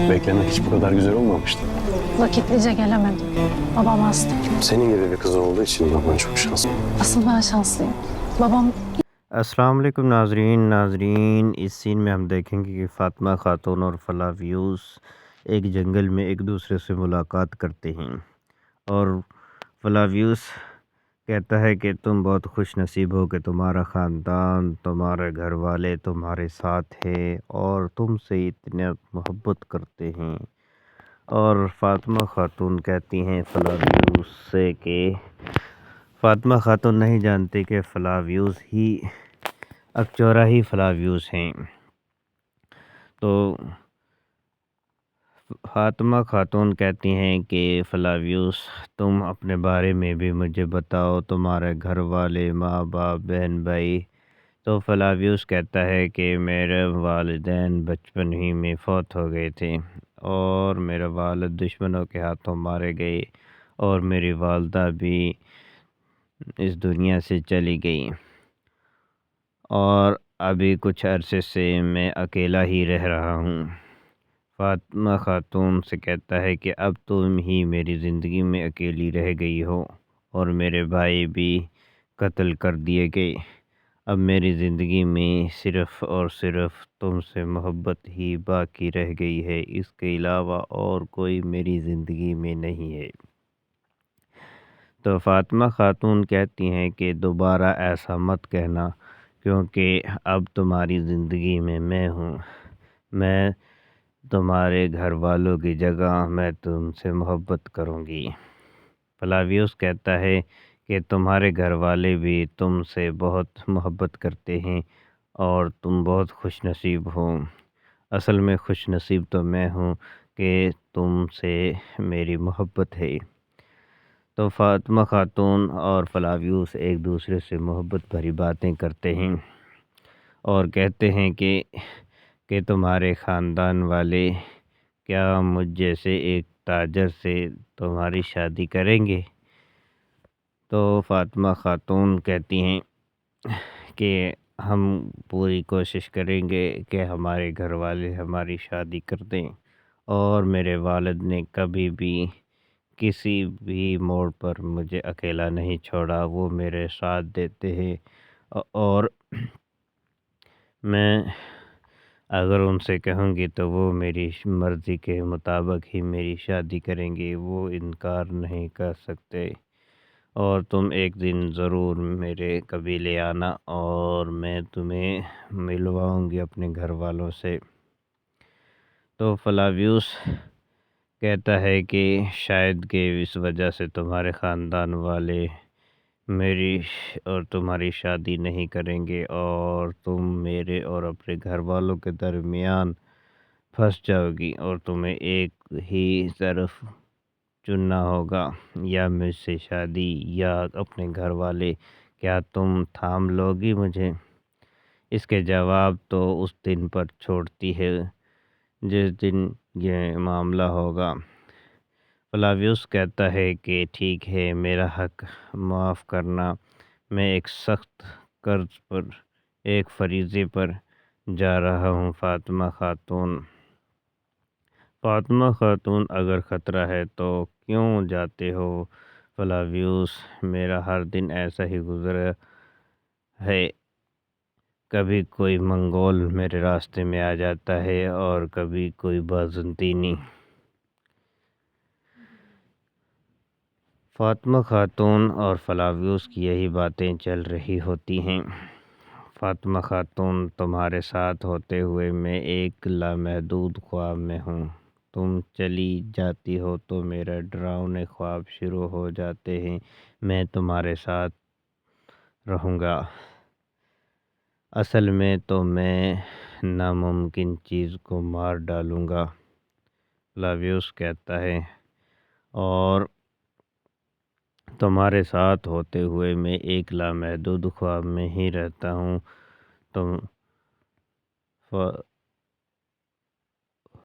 Bekleme hiç bu kadar güzel olmamıştı. Vakitlice gelemedim. Babam hasta. Senin gibi bir kız olduğu için baban çok şanslı. Asıl ben şanslıyım. Babam अस्सलाम वालेकुम नाजरीन इस scene में हम देखेंगे कि फ़ातिमा खातून और फ़लाव्यूस एक जंगल में एक दूसरे से मुलाकात करते हैं और फ़लाव्यूस कहता है कि तुम बहुत खुश नसीब हो कि तुम्हारा ख़ानदान तुम्हारे घर वाले तुम्हारे साथ है और तुमसे इतने मोहब्बत करते हैं। और फ़ातिमा खातून कहती हैं फ़लाव्यूस से कि फ़ातिमा खातून नहीं जानती कि फ़लाव्यूस ही अकचौरा ही फ़लाव्यूस हैं। तो फ़ातिमा खातून कहती हैं कि फ़लाव्यूस तुम अपने बारे में भी मुझे बताओ, तुम्हारे घर वाले माँ बाप बहन भाई। तो फ़लाव्यूस कहता है कि मेरे वालिदैन बचपन ही में फ़ौत हो गए थे और मेरा वालिद दुश्मनों के हाथों मारे गए और मेरी वालदा भी इस दुनिया से चली गई और अभी कुछ अरसे से मैं अकेला ही रह रहा हूँ। फ़ातिमा खातून से कहता है कि अब तुम ही मेरी ज़िंदगी में अकेली रह गई हो और मेरे भाई भी कत्ल कर दिए गए। अब मेरी ज़िंदगी में सिर्फ़ और सिर्फ़ तुमसे मोहब्बत ही बाकी रह गई है, इसके अलावा और कोई मेरी ज़िंदगी में नहीं है। तो फ़ातिमा खातून कहती हैं कि दोबारा ऐसा मत कहना, क्योंकि अब तुम्हारी ज़िंदगी में मैं हूँ। मैं तुम्हारे घर वालों की जगह मैं तुमसे मोहब्बत करूँगी। फ़लाव्यूस कहता है कि तुम्हारे घर वाले भी तुमसे बहुत मोहब्बत करते हैं और तुम बहुत खुश नसीब हो। असल में खुश नसीब तो मैं हूँ कि तुमसे मेरी मोहब्बत है। तो फ़ातिमा खातून और फ़लाव्यूस एक दूसरे से मोहब्बत भरी बातें करते हैं और कहते हैं कि तुम्हारे ख़ानदान वाले क्या मुझ जैसे एक ताजर से तुम्हारी शादी करेंगे। तो फ़ातिमा खातून कहती हैं कि हम पूरी कोशिश करेंगे कि हमारे घर वाले हमारी शादी कर दें और मेरे वालिद ने कभी भी किसी भी मोड़ पर मुझे अकेला नहीं छोड़ा, वो मेरे साथ देते हैं और मैं अगर उनसे कहूँगी तो वो मेरी मर्ज़ी के मुताबिक ही मेरी शादी करेंगे, वो इनकार नहीं कर सकते। और तुम एक दिन ज़रूर मेरे कबीले आना और मैं तुम्हें मिलवाऊँगी अपने घर वालों से। तो फ़लाव्यूस कहता है कि शायद कि इस वजह से तुम्हारे ख़ानदान वाले मेरी और तुम्हारी शादी नहीं करेंगे और तुम मेरे और अपने घर वालों के दरमियान फंस जाओगी और तुम्हें एक ही तरफ चुनना होगा, या मुझसे शादी या अपने घर वाले। क्या तुम थाम लोगी मुझे? इसके जवाब तो उस दिन पर छोड़ती है जिस दिन ये मामला होगा। फ़लाव्यूस कहता है कि ठीक है, मेरा हक माफ़ करना। मैं एक सख्त कर्ज पर एक फरीज़े पर जा रहा हूँ। फ़ातिमा खातून अगर ख़तरा है तो क्यों जाते हो फ़लाव्यूस? मेरा हर दिन ऐसा ही गुज़रा है, कभी कोई मंगोल मेरे रास्ते में आ जाता है और कभी कोई बाज़ंतीनी। फ़ातिमा खातून और फ़लाव्यूस की यही बातें चल रही होती हैं। फ़ातिमा खातून तुम्हारे साथ होते हुए मैं एक लामहदूद ख्वाब में हूँ। तुम चली जाती हो तो मेरे डरावने ख्वाब शुरू हो जाते हैं। मैं तुम्हारे साथ रहूँगा। असल में तो मैं नामुमकिन चीज़ को मार डालूँगा, फ़लाव्यूस कहता है। और तुम्हारे साथ होते हुए मैं एक लामहदूद ख्वाब में ही रहता हूँ। तुम